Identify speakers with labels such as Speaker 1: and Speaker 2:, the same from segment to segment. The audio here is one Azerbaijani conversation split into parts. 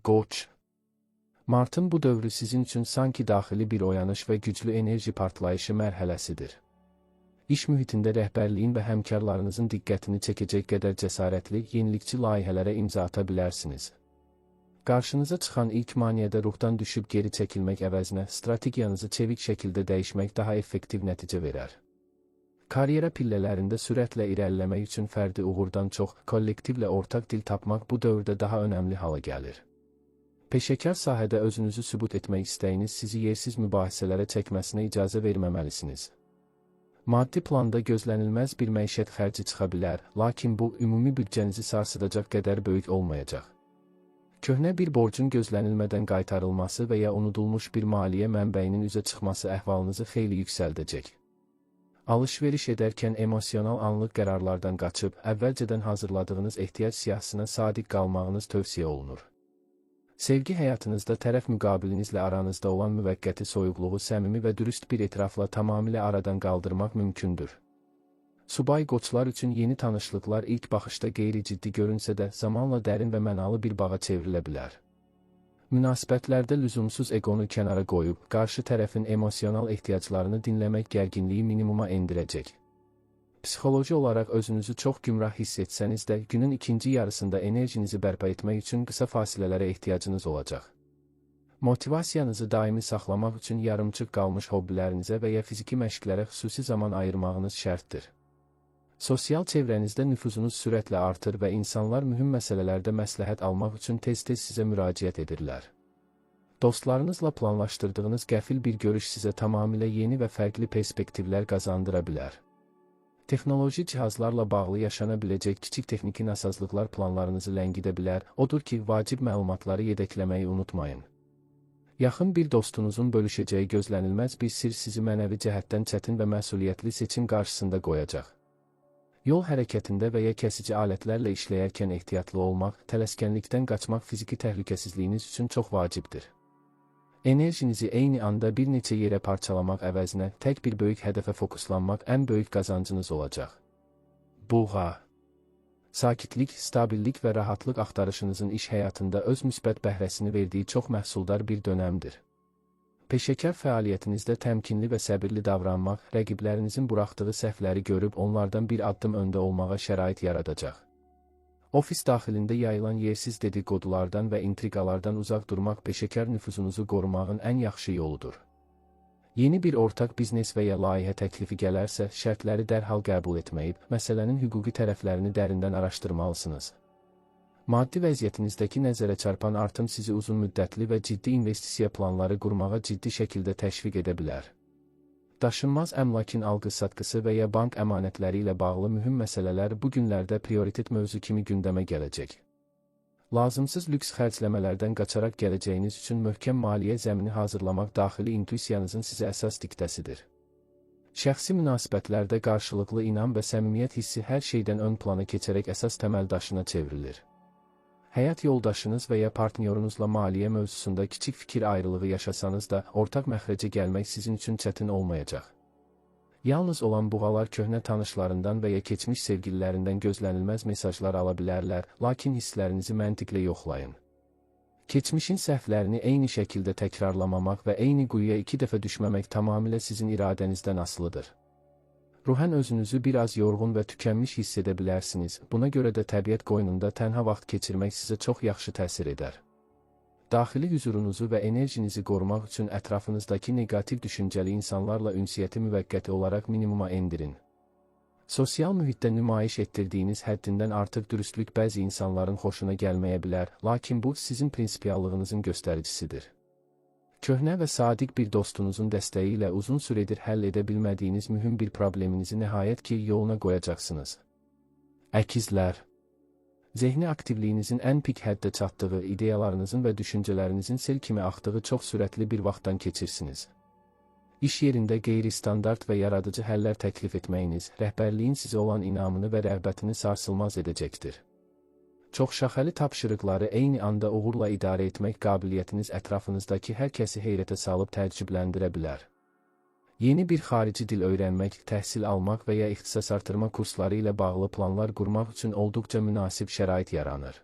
Speaker 1: Qoç. Martın bu dövrü sizin üçün sanki daxili bir oyanış və güclü enerji partlayışı mərhələsidir. İş mühitində rəhbərliyin və həmkarlarınızın diqqətini çəkəcək qədər cəsarətli, yenilikçi layihələrə imza ata bilərsiniz. Qarşınıza çıxan ilk maneədə ruhdan düşüb geri çəkilmək əvəzinə strategiyanızı çevik şəkildə dəyişmək daha effektiv nəticə verər. Karyera pillələrində sürətlə irəliləmək üçün fərdi uğurdan çox, kollektivlə ortaq dil tapmaq bu dövrdə daha önəmli hala gəlir. Peşəkar sahədə özünüzü sübut etmək istəyiniz sizi yersiz mübahisələrə çəkməsinə icazə verməməlisiniz. Maddi planda gözlənilməz bir məişət xərci çıxa bilər, lakin bu, ümumi büdcənizi sarsıdacaq qədər böyük olmayacaq. Köhnə bir borcun gözlənilmədən qaytarılması və ya unudulmuş bir maliyyə mənbəyinin üzə çıxması əhvalınızı xeyli yüksəldəcək. Alış-veriş edərkən emosional anlıq qərarlardan qaçıb, əvvəlcədən hazırladığınız ehtiyac siyahısına sadiq qalmağınız tövsiyə olunur. Sevgi həyatınızda tərəf müqabilinizlə aranızda olan müvəqqəti soyuqluğu səmimi və dürüst bir etirafla tamamilə aradan qaldırmaq mümkündür. Subay qoçlar üçün yeni tanışlıqlar ilk baxışda qeyri-ciddi görünsə də zamanla dərin və mənalı bir bağa çevrilə bilər. Münasibətlərdə lüzumsuz eqonu kənara qoyub, qarşı tərəfin emosional ehtiyaclarını dinləmək gərginliyi minimuma endirəcək. Psixoloji olaraq özünüzü çox gümrah hiss etsəniz də, günün ikinci yarısında enerjinizi bərpa etmək üçün qısa fasilələrə ehtiyacınız olacaq. Motivasiyanızı daimi saxlamaq üçün yarımçıq qalmış hobbilərinizə və ya fiziki məşqlərə xüsusi zaman ayırmağınız şərtdir. Sosial çevrənizdə nüfuzunuz sürətlə artır və insanlar mühüm məsələlərdə məsləhət almaq üçün tez-tez sizə müraciət edirlər. Dostlarınızla planlaşdırdığınız qəfil bir görüş sizə tamamilə yeni və fərqli perspektivlər qazandıra bilər. Texnoloji cihazlarla bağlı yaşana biləcək kiçik texniki nasazlıqlar planlarınızı ləngidə bilər, odur ki, vacib məlumatları yedəkləməyi unutmayın. Yaxın bir dostunuzun bölüşəcəyi gözlənilməz bir sir sizi mənəvi cəhətdən çətin və məsuliyyətli seçim qarşısında qoyacaq. Yol hərəkətində və ya kəsici alətlərlə işləyərkən ehtiyatlı olmaq, tələskənlikdən qaçmaq fiziki təhlükəsizliyiniz üçün çox vacibdir. Enerjinizi eyni anda bir neçə yerə parçalamaq əvəzinə tək bir böyük hədəfə fokuslanmaq ən böyük qazancınız olacaq. Buğa. Sakitlik, stabillik və rahatlıq axtarışınızın iş həyatında öz müsbət bəhrəsini verdiyi çox məhsuldar bir dönəmdir. Peşəkar fəaliyyətinizdə təmkinli və səbirli davranmaq, rəqiblərinizin buraxdığı səhvləri görüb onlardan bir addım öndə olmağa şərait yaradacaq. Ofis daxilində yayılan yersiz dedikodulardan və intriqalardan uzaq durmaq peşəkar nüfuzunuzu qorumağın ən yaxşı yoludur. Yeni bir ortaq biznes və ya layihə təklifi gələrsə, şərtləri dərhal qəbul etməyib, məsələnin hüquqi tərəflərini dərindən araşdırmalısınız. Maddi vəziyyətinizdəki nəzərə çarpan artım sizi uzun müddətli və ciddi investisiya planları qurmağa ciddi şəkildə təşviq edə bilər. Daşınmaz əmlakın alqı-satqısı və ya bank əmanətləri ilə bağlı mühüm məsələlər bu günlərdə prioritet mövzu kimi gündəmə gələcək. Lazımsız lüks xərcləmələrdən qaçaraq gələcəyiniz üçün möhkəm maliyyə zəmini hazırlamaq daxili intuisiyanızın sizə əsas diktəsidir. Şəxsi münasibətlərdə qarşılıqlı inam və səmimiyyət hissi hər şeydən ön plana keçərək əsas təməl daşına çevrilir. Həyat yoldaşınız və ya partnyorunuzla maliyyə mövzusunda kiçik fikir ayrılığı yaşasanız da, ortaq məxrəcə gəlmək sizin üçün çətin olmayacaq. Yalnız olan buğalar köhnə tanışlarından və ya keçmiş sevgililərindən gözlənilməz mesajlar ala bilərlər, lakin hisslərinizi məntiqlə yoxlayın. Keçmişin səhvlərini eyni şəkildə təkrarlamamaq və eyni quyuya 2 dəfə düşməmək tamamilə sizin iradənizdən asılıdır. Ruhən özünüzü biraz yorğun və tükənmiş hiss edə bilərsiniz, buna görə də təbiət qoynunda tənha vaxt keçirmək sizə çox yaxşı təsir edər. Daxili hüzurunuzu və enerjinizi qorumaq üçün ətrafınızdakı negativ düşüncəli insanlarla ünsiyyəti müvəqqəti olaraq minimuma endirin. Sosial mühitdə nümayiş etdirdiyiniz həddindən artıq dürüstlük bəzi insanların xoşuna gəlməyə bilər, lakin bu sizin prinsipiallığınızın göstəricisidir. Köhnə və sadiq bir dostunuzun dəstəyi ilə uzun süredir həll edə bilmədiyiniz mühüm bir probleminizi nəhayət ki yoluna qoyacaqsınız. Əkizlər. Zehni aktivliyinizin ən pik həddə çatdığı, ideyalarınızın və düşüncələrinizin sel kimi axdığı çox sürətli bir vaxtdan keçirsiniz. İş yerində qeyri-standart və yaradıcı həllər təklif etməyiniz, rəhbərliyin sizə olan inamını və rəğbətini sarsılmaz edəcəkdir. Çoxşaxəli tapşırıqları eyni anda uğurla idarə etmək qabiliyyətiniz ətrafınızdakı hər kəsi heyrətə salıb təəccübləndirə bilər. Yeni bir xarici dil öyrənmək, təhsil almaq və ya ixtisas artırma kursları ilə bağlı planlar qurmaq üçün olduqca münasib şərait yaranır.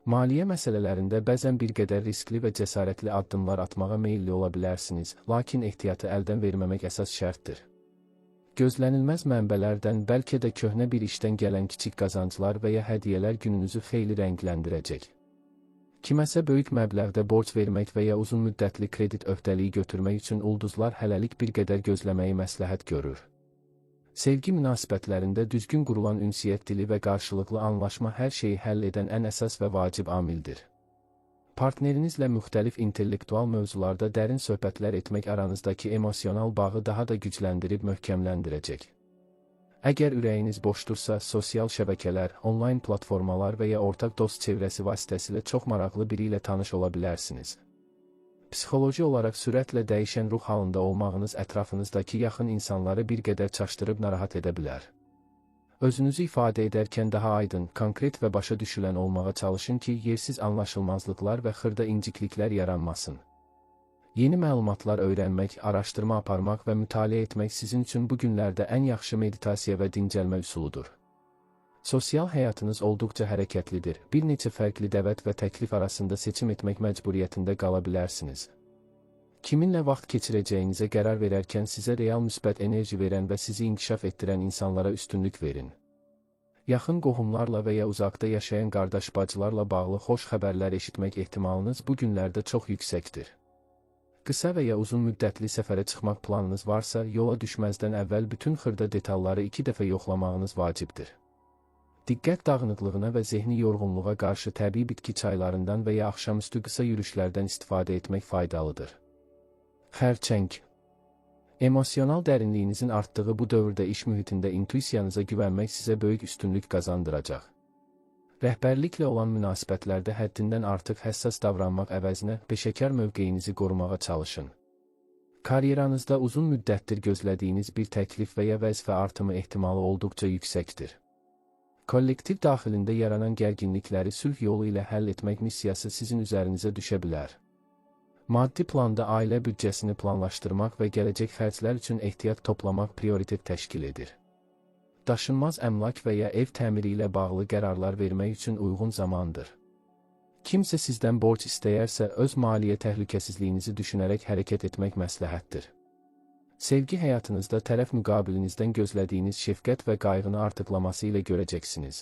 Speaker 1: Maliyyə məsələlərində bəzən bir qədər riskli və cəsarətli addımlar atmağa meyilli ola bilərsiniz, lakin ehtiyatı əldən verməmək əsas şərtdir. Gözlənilməz mənbələrdən, bəlkə də köhnə bir işdən gələn kiçik qazanclar və ya hədiyyələr gününüzü xeyli rəngləndirəcək. Kiməsə böyük məbləğdə borc vermək və ya uzun müddətli kredit öhdəliyi götürmək üçün ulduzlar hələlik bir qədər gözləməyi məsləhət görür. Sevgi münasibətlərində düzgün qurulan ünsiyyət dili və qarşılıqlı anlaşma hər şeyi həll edən ən əsas və vacib amildir. Partnerinizlə müxtəlif intellektual mövzularda dərin söhbətlər etmək aranızdakı emosional bağı daha da gücləndirib möhkəmləndirəcək. Əgər ürəyiniz boşdursa, sosial şəbəkələr, onlayn platformalar və ya ortaq dost çevrəsi vasitəsilə çox maraqlı biri ilə tanış ola bilərsiniz. Psixoloji olaraq sürətlə dəyişən ruh halında olmağınız ətrafınızdakı yaxın insanları bir qədər çaşdırıb narahat edə bilər. Özünüzü ifadə edərkən daha aydın, konkret və başa düşülən olmağa çalışın ki, yersiz anlaşılmazlıqlar və xırda incikliklər yaranmasın. Yeni məlumatlar öyrənmək, araşdırma aparmaq və mütaliə etmək sizin üçün bu günlərdə ən yaxşı meditasiya və dincəlmə üsuludur. Sosial həyatınız olduqca hərəkətlidir. Bir neçə fərqli dəvət və təklif arasında seçim etmək məcburiyyətində qala bilərsiniz. Kiminlə vaxt keçirəcəyinizə qərar verərkən sizə real müsbət enerji verən və sizi inkişaf etdirən insanlara üstünlük verin. Yaxın qohumlarla və ya uzaqda yaşayan qardaş-bacılarla bağlı xoş xəbərlər eşitmək ehtimalınız bu günlərdə çox yüksəkdir. Qısa və ya uzun müddətli səfərə çıxmaq planınız varsa, yola düşməzdən əvvəl bütün xırda detalları 2 dəfə yoxlamağınız vacibdir. Diqqət dağınıqlığına və zehni yorğunluğa qarşı təbii bitki çaylarından və ya axşamüstü qısa yürüşlərdən istifadə etmək faydalıdır. Xərçəng. Emosional dərinliyinizin artdığı bu dövrdə iş mühitində intuisiyanıza güvənmək sizə böyük üstünlük qazandıracaq. Rəhbərliklə olan münasibətlərdə həddindən artıq həssas davranmaq əvəzinə peşəkar mövqeyinizi qorumağa çalışın. Karyeranızda uzun müddətdir gözlədiyiniz bir təklif və ya vəzifə artımı ehtimalı olduqca yüksəkdir. Kollektiv daxilində yaranan gərginlikləri sülh yolu ilə həll etmək missiyası sizin üzərinizə düşə bilər. Maddi planda ailə büdcəsini planlaşdırmaq və gələcək xərclər üçün ehtiyat toplamaq prioritet təşkil edir. Daşınmaz əmlak və ya ev təmiri ilə bağlı qərarlar vermək üçün uyğun zamandır. Kimsə sizdən borc istəyərsə, öz maliyyə təhlükəsizliyinizi düşünərək hərəkət etmək məsləhətdir. Sevgi həyatınızda tərəf müqabilinizdən gözlədiyiniz şəfqət və qayğını artıqlaması ilə görəcəksiniz.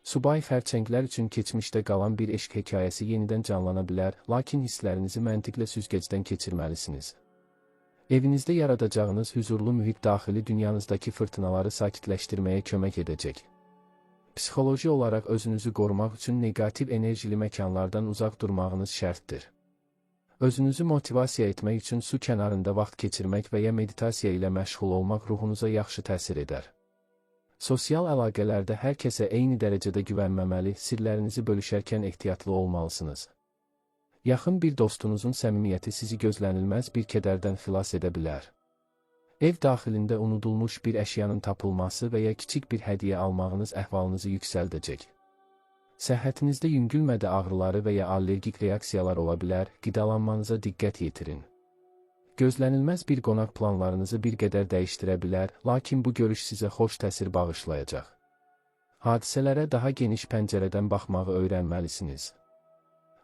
Speaker 1: Subay xərçənglər üçün keçmişdə qalan bir eşq hekayəsi yenidən canlana bilər, lakin hisslərinizi məntiqlə süzgəcdən keçirməlisiniz. Evinizdə yaradacağınız hüzurlu mühit daxili dünyanızdakı fırtınaları sakitləşdirməyə kömək edəcək. Psixoloji olaraq özünüzü qorumaq üçün neqativ enerjili məkanlardan uzaq durmağınız şərtdir. Özünüzü motivasiya etmək üçün su kənarında vaxt keçirmək və ya meditasiya ilə məşğul olmaq ruhunuza yaxşı təsir edər. Sosial əlaqələrdə hər kəsə eyni dərəcədə güvənməməli, sirlərinizi bölüşərkən ehtiyatlı olmalısınız. Yaxın bir dostunuzun səmimiyyəti sizi gözlənilməz bir kədərdən xilas edə bilər. Ev daxilində unudulmuş bir əşyanın tapılması və ya kiçik bir hədiyyə almağınız əhvalınızı yüksəldəcək. Səhhətinizdə yüngülmədə ağrıları və ya allergik reaksiyalar ola bilər, qidalanmanıza diqqət yetirin. Gözlənilməz bir qonaq planlarınızı bir qədər dəyişdirə bilər, lakin bu görüş sizə xoş təsir bağışlayacaq. Hadisələrə daha geniş pəncərədən baxmağı öyrənməlisiniz.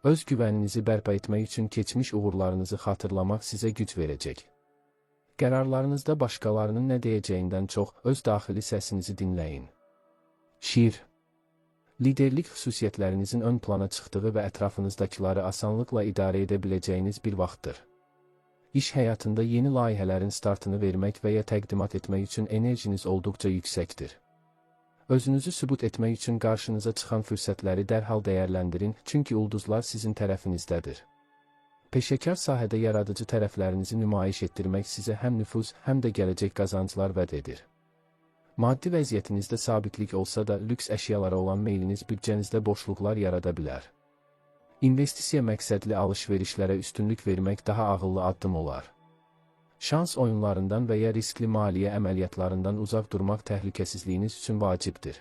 Speaker 1: Öz güvəninizi bərpa etmək üçün keçmiş uğurlarınızı xatırlamaq sizə güc verəcək. Qərarlarınızda başqalarının nə deyəcəyindən çox, öz daxili səsinizi dinləyin. Şiir. Liderlik xüsusiyyətlərinizin ön plana çıxdığı və ətrafınızdakiları asanlıqla idarə edə biləcəyiniz bir vaxtdır. İş həyatında yeni layihələrin startını vermək və ya təqdimat etmək üçün enerjiniz olduqca yüksəkdir. Özünüzü sübut etmək üçün qarşınıza çıxan fürsətləri dərhal dəyərləndirin, çünki ulduzlar sizin tərəfinizdədir. Peşəkar sahədə yaradıcı tərəflərinizi nümayiş etdirmək sizə həm nüfuz, həm də gələcək qazanclar vəd edir. Maddi vəziyyətinizdə sabitlik olsa da, lüks əşyalara olan meyliniz büdcənizdə boşluqlar yarada bilər. İnvestisiya məqsədli alış-verişlərə üstünlük vermək daha ağıllı addım olar. Şans oyunlarından və ya riskli maliyyə əməliyyatlarından uzaq durmaq təhlükəsizliyiniz üçün vacibdir.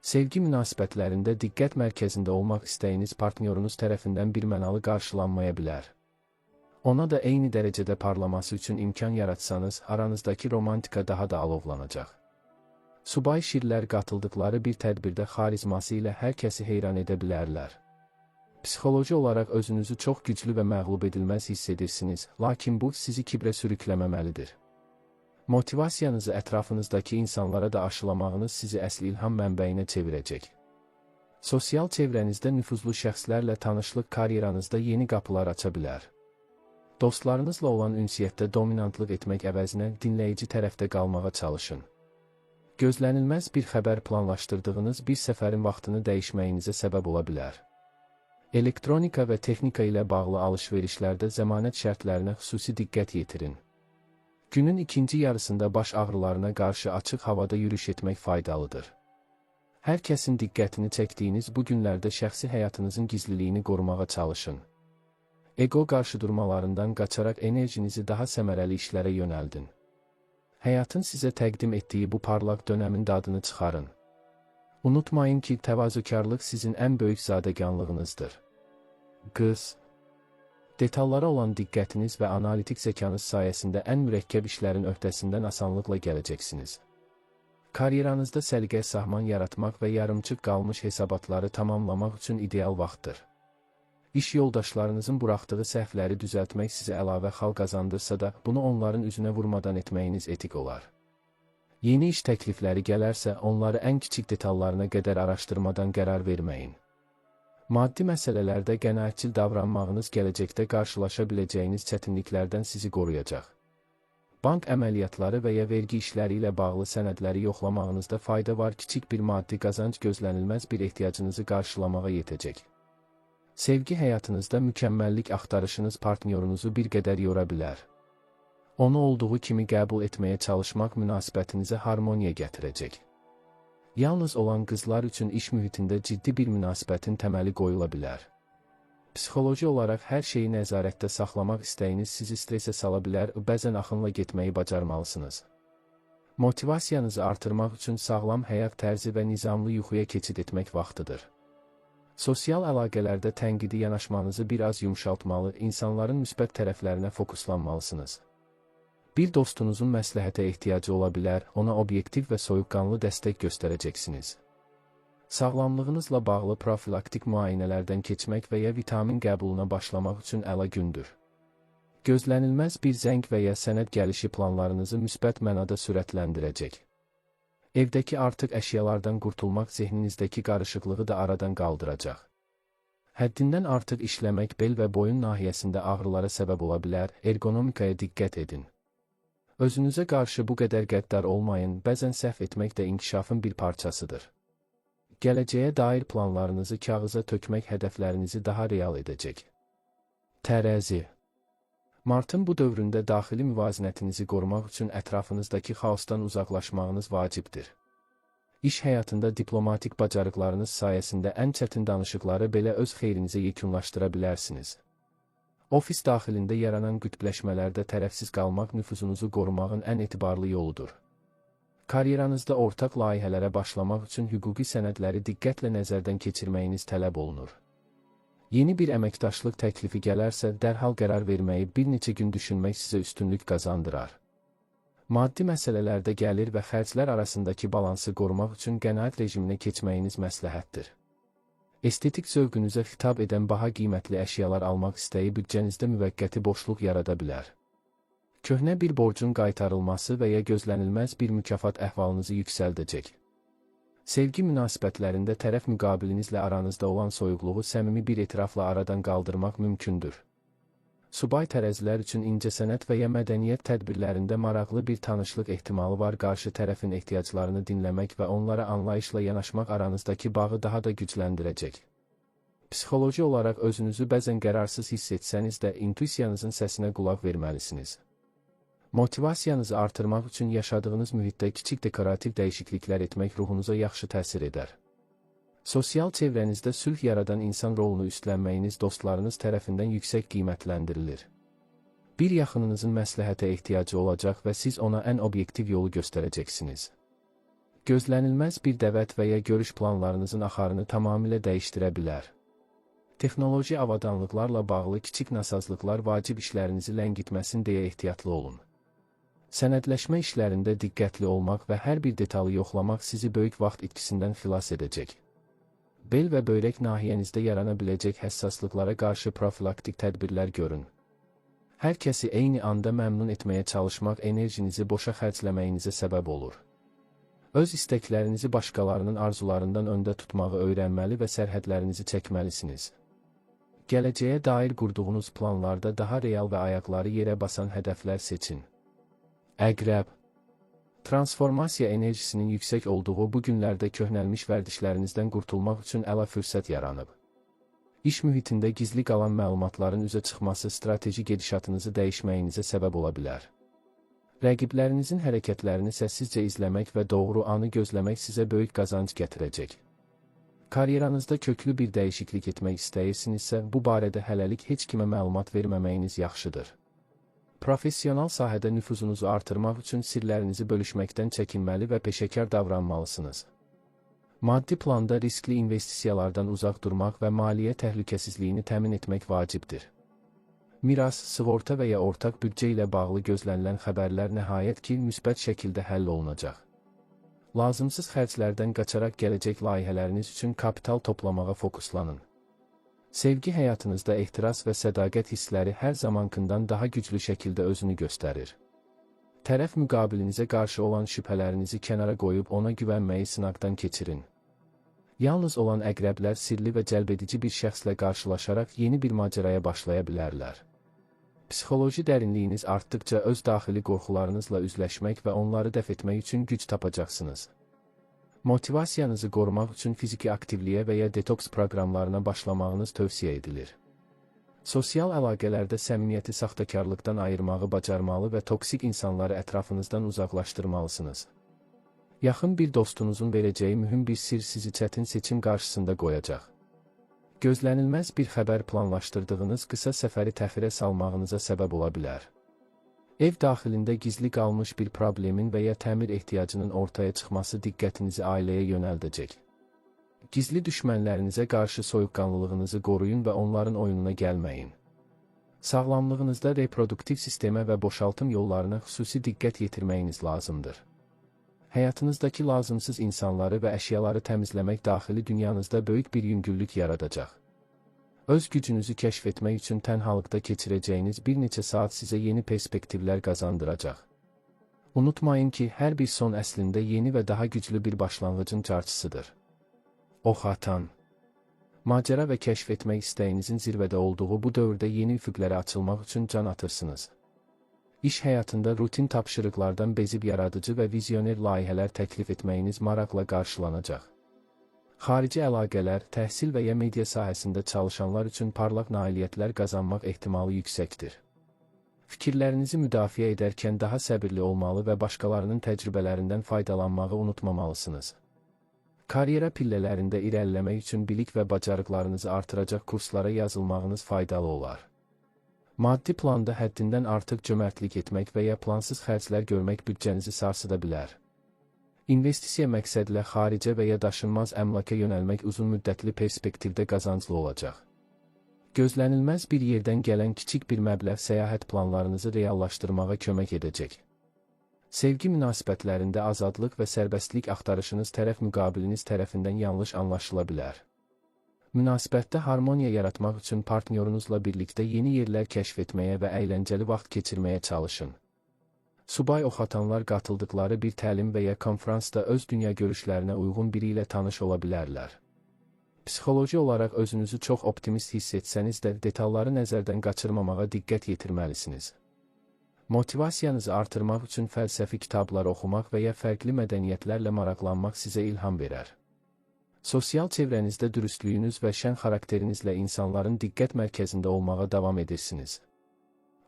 Speaker 1: Sevgi münasibətlərində diqqət mərkəzində olmaq istəyiniz partnyorunuz tərəfindən birmənalı qarşılanmaya bilər. Ona da eyni dərəcədə parlaması üçün imkan yaratsanız, aranızdakı romantika daha da alovlanacaq. Subay şirlər qatıldıqları bir tədbirdə xarizması ilə hər kəsi heyran edə bilərlər. Psixoloji olaraq özünüzü çox güclü və məğlub edilməz hiss edirsiniz, lakin bu sizi kibrə sürükləməməlidir. Motivasiyanızı ətrafınızdakı insanlara da aşılamağınız sizi əsl ilham mənbəyinə çevirəcək. Sosial çevrənizdə nüfuzlu şəxslərlə tanışlıq karyeranızda yeni qapılar aça bilər. Dostlarınızla olan ünsiyyətdə dominantlıq etmək əvəzinə dinləyici tərəfdə qalmağa çalışın. Gözlənilməz bir xəbər planlaşdırdığınız bir səfərin vaxtını dəyişməyinizə səbəb ola bilər. Elektronika və texnika ilə bağlı alış-verişlərdə zəmanət şərtlərinə xüsusi diqqət yetirin. Günün ikinci yarısında baş ağrılarına qarşı açıq havada yürüyüş etmək faydalıdır. Hər kəsin diqqətini çəkdiyiniz bu günlərdə şəxsi həyatınızın gizliliyini qorumağa çalışın. Ego qarşıdurmalarından qaçaraq enerjinizi daha səmərəli işlərə yönəldin. Həyatın sizə təqdim etdiyi bu parlaq dönəmin dadını çıxarın. Unutmayın ki, təvazökarlıq sizin ən böyük zadəganlığınızdır. Detallara olan diqqətiniz və analitik zəkanız sayəsində ən mürəkkəb işlərin öhdəsindən asanlıqla gələcəksiniz. Karyeranızda səliqə sahman yaratmaq və yarımçıq qalmış hesabatları tamamlamaq üçün ideal vaxtdır. İş yoldaşlarınızın buraxdığı səhvləri düzəltmək sizə əlavə xal qazandırsa da, bunu onların üzünə vurmadan etməyiniz etik olar. Yeni iş təklifləri gələrsə, onları ən kiçik detallarına qədər araşdırmadan qərar verməyin. Maddi məsələlərdə qənaətçil davranmağınız gələcəkdə qarşılaşa biləcəyiniz çətinliklərdən sizi qoruyacaq. Bank əməliyyatları və ya vergi işləri ilə bağlı sənədləri yoxlamağınızda fayda var, kiçik bir maddi qazanc gözlənilməz bir ehtiyacınızı qarşılamağa yetəcək. Sevgi həyatınızda mükəmməllik axtarışınız partnyorunuzu bir qədər yora bilər. Onu olduğu kimi qəbul etməyə çalışmaq münasibətinizə harmoniya gətirəcək. Yalnız olan qızlar üçün iş mühitində ciddi bir münasibətin təməli qoyula bilər. Psixoloji olaraq hər şeyi nəzarətdə saxlamaq istəyiniz sizi stresə sala bilər, bəzən axınla getməyi bacarmalısınız. Motivasiyanızı artırmaq üçün sağlam həyat tərzi və nizamlı yuxuya keçid etmək vaxtıdır. Sosial əlaqələrdə tənqidi yanaşmanızı biraz yumşaltmalı, insanların müsbət tərəflərinə fokuslanmalısınız. Bir dostunuzun məsləhətə ehtiyacı ola bilər, ona obyektiv və soyuqqanlı dəstək göstərəcəksiniz. Sağlamlığınızla bağlı profilaktik müayinələrdən keçmək və ya vitamin qəbuluna başlamaq üçün əla gündür. Gözlənilməz bir zəng və ya sənəd gəlişi planlarınızı müsbət mənada sürətləndirəcək. Evdəki artıq əşyalardan qurtulmaq zehninizdəki qarışıqlığı da aradan qaldıracaq. Həddindən artıq işləmək bel və boyun nahiyəsində ağrılara səbəb ola bilər, ergonomikaya diqqət edin. Özünüzə qarşı bu qədər qəddar olmayın, bəzən səhv etmək də inkişafın bir parçasıdır. Gələcəyə dair planlarınızı kağıza tökmək hədəflərinizi daha real edəcək. Tərəzi. Martın bu dövründə daxili müvazinətinizi qorumaq üçün ətrafınızdakı xaosdan uzaqlaşmağınız vacibdir. İş həyatında diplomatik bacarıqlarınız sayəsində ən çətin danışıqları belə öz xeyrinizə yekunlaşdıra bilərsiniz. Ofis daxilində yaranan qütbləşmələrdə tərəfsiz qalmaq nüfuzunuzu qorumağın ən etibarlı yoludur. Karyeranızda ortaq layihələrə başlamaq üçün hüquqi sənədləri diqqətlə nəzərdən keçirməyiniz tələb olunur. Yeni bir əməkdaşlıq təklifi gələrsə, dərhal qərar verməyi bir neçə gün düşünmək sizə üstünlük qazandırar. Maddi məsələlərdə gəlir və xərclər arasındakı balansı qorumaq üçün qənaət rejiminə keçməyiniz məsləhətdir. Estetik zövqünüzə xitab edən baha qiymətli əşyalar almaq istəyi büdcənizdə müvəqqəti boşluq yarada bilər. Köhnə bir borcun qaytarılması və ya gözlənilməz bir mükafat əhvalınızı yüksəldəcək. Sevgi münasibətlərində tərəf müqabilinizlə aranızda olan soyuqluğu səmimi bir etirafla aradan qaldırmaq mümkündür. Subay tərəzilər üçün incəsənət və ya mədəniyyət tədbirlərində maraqlı bir tanışlıq ehtimalı var. Qarşı tərəfin ehtiyaclarını dinləmək və onlara anlayışla yanaşmaq aranızdakı bağı daha da gücləndirəcək. Psixoloji olaraq özünüzü bəzən qərarsız hiss etsəniz də intuisiyanızın səsinə qulaq verməlisiniz. Motivasiyanızı artırmaq üçün yaşadığınız mühitdə kiçik dekorativ dəyişikliklər etmək ruhunuza yaxşı təsir edər. Sosial çevrənizdə sülh yaradan insan rolunu üstlənməyiniz dostlarınız tərəfindən yüksək qiymətləndirilir. Bir yaxınınızın məsləhətə ehtiyacı olacaq və siz ona ən obyektiv yolu göstərəcəksiniz. Gözlənilməz bir dəvət və ya görüş planlarınızın axarını tamamilə dəyişdirə bilər. Texnoloji avadanlıqlarla bağlı kiçik nasazlıqlar vacib işlərinizi ləngitməsin deyə ehtiyatlı olun. Sənədləşmə işlərində diqqətli olmaq və hər bir detalı yoxlamaq sizi böyük vaxt itkisindən xilas edəcək. Bel və böyrək nahiyənizdə yarana biləcək həssaslıqlara qarşı profilaktik tədbirlər görün. Hər kəsi eyni anda məmnun etməyə çalışmaq enerjinizi boşa xərcləməyinizə səbəb olur. Öz istəklərinizi başqalarının arzularından öndə tutmağı öyrənməli və sərhədlərinizi çəkməlisiniz. Gələcəyə dair qurduğunuz planlarda daha real və ayaqları yerə basan hədəflər seçin. Əqrəb. Transformasiya enerjisinin yüksək olduğu bu günlərdə köhnəlmiş vərdişlərinizdən qurtulmaq üçün əla fürsət yaranıb. İş mühitində gizli qalan məlumatların üzə çıxması strateji gedişatınızı dəyişməyinizə səbəb ola bilər. Rəqiblərinizin hərəkətlərini səssizcə izləmək və doğru anı gözləmək sizə böyük qazanc gətirəcək. Karyeranızda köklü bir dəyişiklik etmək istəyirsinizsə, bu barədə hələlik heç kimə məlumat verməməyiniz yaxşıdır. Professional sahədə nüfuzunuzu artırmaq üçün sirlərinizi bölüşməkdən çəkinməli və peşəkar davranmalısınız. Maddi planda riskli investisiyalardan uzaq durmaq və maliyyə təhlükəsizliyini təmin etmək vacibdir. Miras, sığorta və ya ortaq büdcə ilə bağlı gözlənilən xəbərlər nəhayət ki, müsbət şəkildə həll olunacaq. Lazımsız xərclərdən qaçaraq gələcək layihələriniz üçün kapital toplamağa fokuslanın. Sevgi həyatınızda ehtiras və sədaqət hissləri hər zamankından daha güclü şəkildə özünü göstərir. Tərəf müqabilinizə qarşı olan şübhələrinizi kənara qoyub ona güvənməyi sınaqdan keçirin. Yalnız olan əqrəblər sirli və cəlbedici bir şəxslə qarşılaşaraq yeni bir macəraya başlaya bilərlər. Psixoloji dərinliyiniz artdıqca öz daxili qorxularınızla üzləşmək və onları dəf etmək üçün güc tapacaqsınız. Motivasiyanızı qorumaq üçün fiziki aktivliyə və ya detoks proqramlarına başlamağınız tövsiyə edilir. Sosial əlaqələrdə səmimiyyəti saxtakarlıqdan ayırmağı bacarmalı və toksik insanları ətrafınızdan uzaqlaşdırmalısınız. Yaxın bir dostunuzun verəcəyi mühüm bir sir sizi çətin seçim qarşısında qoyacaq. Gözlənilməz bir xəbər planlaşdırdığınız qısa səfəri təxirə salmağınıza səbəb ola bilər. Ev daxilində gizli qalmış bir problemin və ya təmir ehtiyacının ortaya çıxması diqqətinizi ailəyə yönəldəcək. Gizli düşmənlərinizə qarşı soyuqqanlılığınızı qoruyun və onların oyununa gəlməyin. Sağlamlığınızda reproduktiv sistemə və boşaltım yollarına xüsusi diqqət yetirməyiniz lazımdır. Həyatınızdakı lazımsız insanları və əşyaları təmizləmək daxili dünyanızda böyük bir yüngüllük yaradacaq. Öz gücünüzü kəşf etmək üçün tənhalıqda keçirəcəyiniz bir neçə saat sizə yeni perspektivlər qazandıracaq. Unutmayın ki, hər bir son əslində yeni və daha güclü bir başlanğıcın carçısıdır. Ox atan. Macəra və kəşf etmək istəyinizin zirvədə olduğu bu dövrdə yeni üfüqlərə açılmaq üçün can atırsınız. İş həyatında rutin tapşırıqlardan bezib yaradıcı və vizyoner layihələr təklif etməyiniz maraqla qarşılanacaq. Xarici əlaqələr, təhsil və ya media sahəsində çalışanlar üçün parlaq nailiyyətlər qazanmaq ehtimalı yüksəkdir. Fikirlərinizi müdafiə edərkən daha səbirli olmalı və başqalarının təcrübələrindən faydalanmağı unutmamalısınız. Karyera pillələrində irəliləmək üçün bilik və bacarıqlarınızı artıracaq kurslara yazılmağınız faydalı olar. Maddi planda həddindən artıq cömərtlik etmək və ya plansız xərclər görmək büdcənizi sarsıda bilər. İnvestisiya məqsədlə xaricə və ya daşınmaz əmlaka yönəlmək uzun müddətli perspektivdə qazanclı olacaq. Gözlənilməz bir yerdən gələn kiçik bir məbləğ səyahət planlarınızı reallaşdırmağa kömək edəcək. Sevgi münasibətlərində azadlıq və sərbəstlik axtarışınız tərəf müqabiliniz tərəfindən yanlış anlaşıla bilər. Münasibətdə harmoniya yaratmaq üçün partnyorunuzla birlikdə yeni yerlər kəşf etməyə və əyləncəli vaxt keçirməyə çalışın. Subay oxatanlar qatıldıqları bir təlim və ya konfransda öz dünya görüşlərinə uyğun biri ilə tanış ola bilərlər. Psixoloji olaraq özünüzü çox optimist hiss etsəniz də detalları nəzərdən qaçırmamağa diqqət yetirməlisiniz. Motivasiyanızı artırmaq üçün fəlsəfi kitablar oxumaq və ya fərqli mədəniyyətlərlə maraqlanmaq sizə ilham verər. Sosial çevrənizdə dürüstlüyünüz və şən xarakterinizlə insanların diqqət mərkəzində olmağa davam edirsiniz.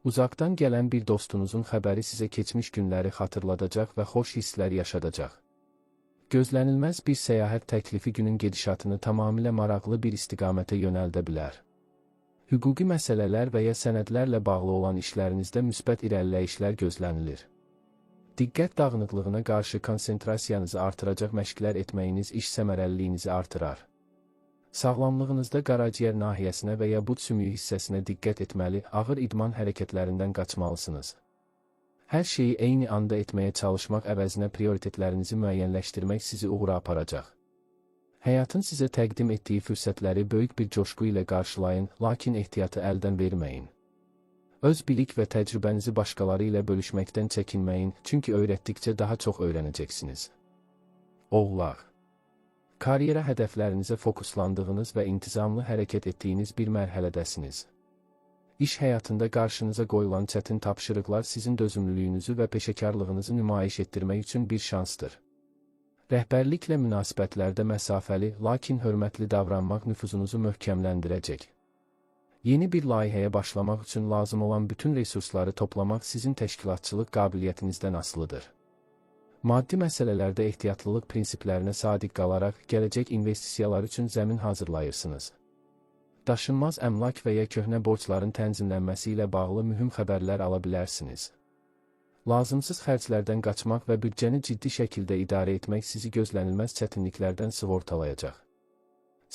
Speaker 1: Uzaqdan gələn bir dostunuzun xəbəri sizə keçmiş günləri xatırladacaq və xoş hisslər yaşadacaq. Gözlənilməz bir səyahət təklifi günün gedişatını tamamilə maraqlı bir istiqamətə yönəldə bilər. Hüquqi məsələlər və ya sənədlərlə bağlı olan işlərinizdə müsbət irəliləyişlər gözlənilir. Diqqət dağınıqlığına qarşı konsentrasiyanızı artıracaq məşqlər etməyiniz iş səmərəliliyinizi artırar. Sağlamlığınızda qaraciyər nahiyəsinə və ya bud sümüyü hissəsinə diqqət etməli, ağır idman hərəkətlərindən qaçmalısınız. Hər şeyi eyni anda etməyə çalışmaq əvəzinə prioritetlərinizi müəyyənləşdirmək sizi uğura aparacaq. Həyatın sizə təqdim etdiyi fürsətləri böyük bir coşqu ilə qarşılayın, lakin ehtiyatı əldən verməyin. Öz bilik və təcrübənizi başqaları ilə bölüşməkdən çəkinməyin, çünki öyrətdikcə daha çox öyrənəcəksiniz. Oğlaq. Karyera hədəflərinizə fokuslandığınız və intizamlı hərəkət etdiyiniz bir mərhələdəsiniz. İş həyatında qarşınıza qoyulan çətin tapşırıqlar sizin dözümlülüyünüzü və peşəkarlığınızı nümayiş etdirmək üçün bir şansdır. Rəhbərliklə münasibətlərdə məsafəli, lakin hörmətli davranmaq nüfuzunuzu möhkəmləndirəcək. Yeni bir layihəyə başlamaq üçün lazım olan bütün resursları toplamaq sizin təşkilatçılıq qabiliyyətinizdən asılıdır. Maddi məsələlərdə ehtiyatlılıq prinsiplərinə sadiq qalaraq gələcək investisiyalar üçün zəmin hazırlayırsınız. Daşınmaz əmlak və ya köhnə borcların tənzimlənməsi ilə bağlı mühüm xəbərlər ala bilərsiniz. Lazımsız xərclərdən qaçmaq və büdcəni ciddi şəkildə idarə etmək sizi gözlənilməz çətinliklərdən sığortalayacaq.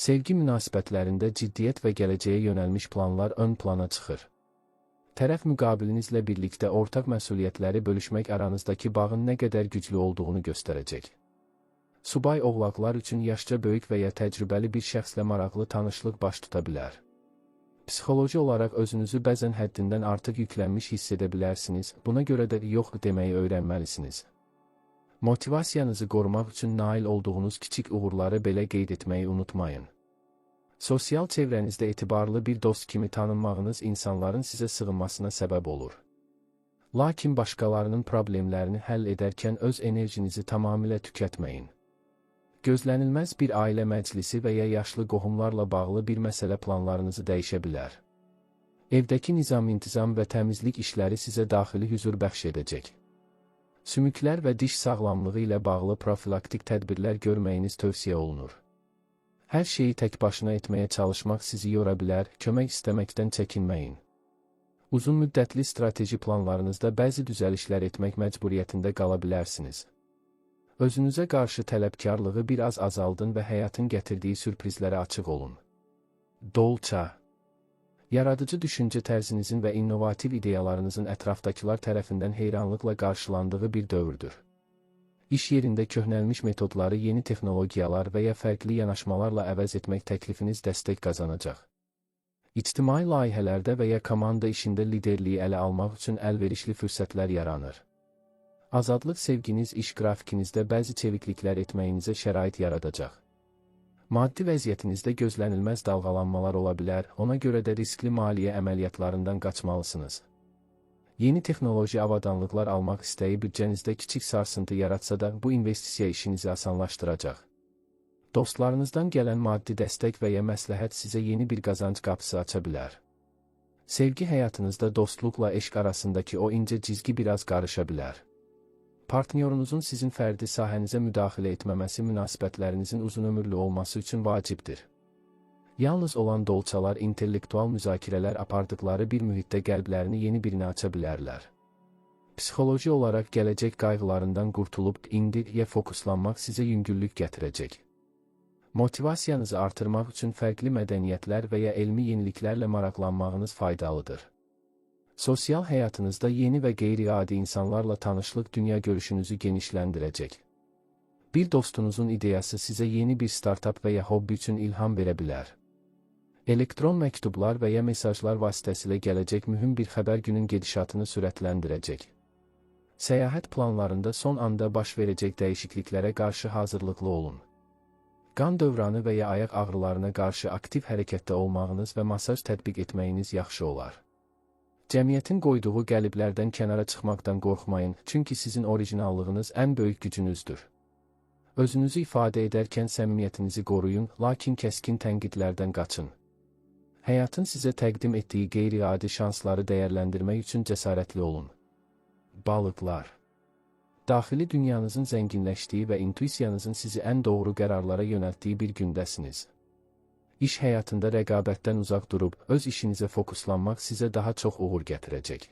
Speaker 1: Sevgi münasibətlərində ciddiyyət və gələcəyə yönəlmiş planlar ön plana çıxır. Tərəf müqabilinizlə birlikdə ortaq məsuliyyətləri bölüşmək aranızdakı bağın nə qədər güclü olduğunu göstərəcək. Subay oğlaqlar üçün yaşca böyük və ya təcrübəli bir şəxslə maraqlı tanışlıq baş tuta bilər. Psixoloji olaraq özünüzü bəzən həddindən artıq yüklənmiş hiss edə bilərsiniz, buna görə də yox deməyi öyrənməlisiniz. Motivasiyanızı qorumaq üçün nail olduğunuz kiçik uğurları belə qeyd etməyi unutmayın. Sosial çevrənizdə etibarlı bir dost kimi tanınmağınız insanların sizə sığınmasına səbəb olur. Lakin başqalarının problemlərini həll edərkən öz enerjinizi tamamilə tükətməyin. Gözlənilməz bir ailə məclisi və ya yaşlı qohumlarla bağlı bir məsələ planlarınızı dəyişə bilər. Evdəki nizam-intizam və təmizlik işləri sizə daxili hüzur bəxş edəcək. Sümüklər və diş sağlamlığı ilə bağlı profilaktik tədbirlər görməyiniz tövsiyə olunur. Hər şeyi tək başına etməyə çalışmaq sizi yora bilər, kömək istəməkdən çəkinməyin. Uzun müddətli strateji planlarınızda bəzi düzəlişlər etmək məcburiyyətində qala bilərsiniz. Özünüzə qarşı tələbkarlığı biraz azaldın və həyatın gətirdiyi sürprizlərə açıq olun. Dolça. Yaradıcı düşüncə tərzinizin və innovativ ideyalarınızın ətrafdakılar tərəfindən heyranlıqla qarşılandığı bir dövrdür. İş yerində köhnəlmiş metodları yeni texnologiyalar və ya fərqli yanaşmalarla əvəz etmək təklifiniz dəstək qazanacaq. İctimai layihələrdə və ya komanda işində liderliyi ələ almaq üçün əlverişli fürsətlər yaranır. Azadlıq sevginiz iş qrafikinizdə bəzi çevikliklər etməyinizə şərait yaradacaq. Maddi vəziyyətinizdə gözlənilməz dalğalanmalar ola bilər, ona görə də riskli maliyyə əməliyyatlarından qaçmalısınız. Yeni texnoloji avadanlıqlar almaq istəyi büdcənizdə kiçik sarsıntı yaratsa da bu investisiya işinizi asanlaşdıracaq. Dostlarınızdan gələn maddi dəstək və ya məsləhət sizə yeni bir qazanc qapısı aça bilər. Sevgi həyatınızda dostluqla eşq arasındakı o incə cizgi biraz qarışa bilər. Partnyorunuzun sizin fərdi sahənizə müdaxilə etməməsi münasibətlərinizin uzunömürlü olması üçün vacibdir. Yalnız olan dolçalar intellektual müzakirələr apardıqları bir mühitdə qəlblərini yeni birinə aça bilərlər. Psixoloji olaraq gələcək qayğılarından qurtulub indiyə fokuslanmaq sizə yüngüllük gətirəcək. Motivasiyanızı artırmaq üçün fərqli mədəniyyətlər və ya elmi yeniliklərlə maraqlanmağınız faydalıdır. Sosial həyatınızda yeni və qeyri-adi insanlarla tanışlıq dünya görüşünüzü genişləndirəcək. Bir dostunuzun ideyası sizə yeni bir startap və ya hobbi üçün ilham verə bilər. Elektron məktublar və ya mesajlar vasitəsilə gələcək mühüm bir xəbər günün gedişatını sürətləndirəcək. Səyahət planlarında son anda baş verəcək dəyişikliklərə qarşı hazırlıqlı olun. Qan dövranı və ya ayaq ağrılarına qarşı aktiv hərəkətdə olmağınız və masaj tətbiq etməyiniz yaxşı olar. Cəmiyyətin qoyduğu qəliblərdən kənara çıxmaqdan qorxmayın, çünki sizin orijinallığınız ən böyük gücünüzdür. Özünüzü ifadə edərkən səmimiyyətinizi qoruyun, lakin kəskin tənqidlərdən qaçın. Həyatın sizə təqdim etdiyi qeyri-adi şansları dəyərləndirmək üçün cəsarətli olun. Balıqlar. Daxili dünyanızın zənginləşdiyi və intuisiyanızın sizi ən doğru qərarlara yönəltdiyi bir gündəsiniz. İş həyatında rəqabətdən uzaq durub, öz işinizə fokuslanmaq sizə daha çox uğur gətirəcək.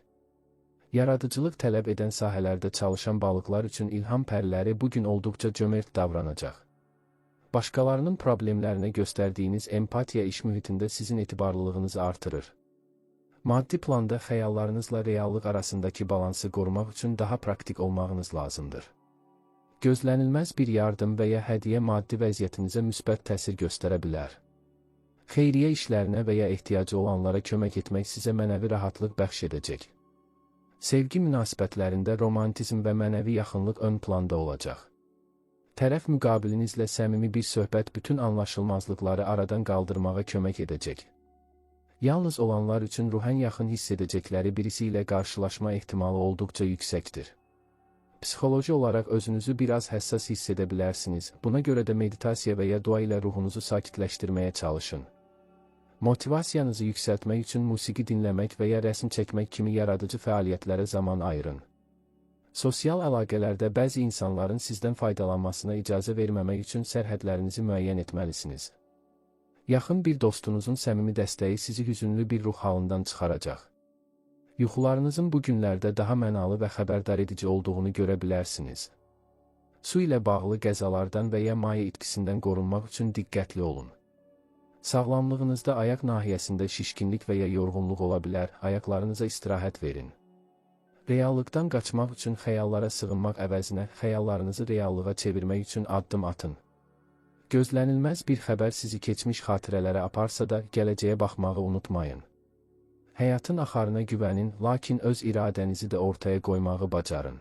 Speaker 1: Yaradıcılıq tələb edən sahələrdə çalışan balıqlar üçün ilham pərləri bugün olduqca cömert davranacaq. Başqalarının problemlərinə göstərdiyiniz empatiya iş mühitində sizin etibarlılığınızı artırır. Maddi planda xəyallarınızla reallıq arasındakı balansı qorumaq üçün daha praktik olmağınız lazımdır. Gözlənilməz bir yardım və ya hədiyyə maddi vəziyyətinizə müsbət təsir göstərə bilər. Xeyriyyə işlərinə və ya ehtiyacı olanlara kömək etmək sizə mənəvi rahatlıq bəxş edəcək. Sevgi münasibətlərində romantizm və mənəvi yaxınlıq ön planda olacaq. Tərəf müqabilinizlə səmimi bir söhbət bütün anlaşılmazlıqları aradan qaldırmağa kömək edəcək. Yalnız olanlar üçün ruhən yaxın hiss edəcəkləri birisi ilə qarşılaşma ehtimalı olduqca yüksəkdir. Psixoloji olaraq özünüzü biraz həssas hiss edə bilərsiniz, buna görə də meditasiya və ya dua ilə ruhunuzu sakitləşdirməyə çalışın. Motivasiyanızı yüksəltmək üçün musiqi dinləmək və ya rəsm çəkmək kimi yaradıcı fəaliyyətlərə zaman ayırın. Sosial əlaqələrdə bəzi insanların sizdən faydalanmasına icazə verməmək üçün sərhədlərinizi müəyyən etməlisiniz. Yaxın bir dostunuzun səmimi dəstəyi sizi hüzünlü bir ruh halından çıxaracaq. Yuxularınızın bu günlərdə daha mənalı və xəbərdar edici olduğunu görə bilərsiniz. Su ilə bağlı qəzalardan və ya maye itkisindən qorunmaq üçün diqqətli olun. Sağlamlığınızda ayaq nahiyəsində şişkinlik və ya yorğunluq ola bilər, ayaqlarınıza istirahət verin. Reallıqdan qaçmaq üçün xəyallara sığınmaq əvəzinə xəyallarınızı reallığa çevirmək üçün addım atın. Gözlənilməz bir xəbər sizi keçmiş xatirələrə aparsa da, gələcəyə baxmağı unutmayın. Həyatın axarına güvənin, lakin öz iradənizi də ortaya qoymağı bacarın.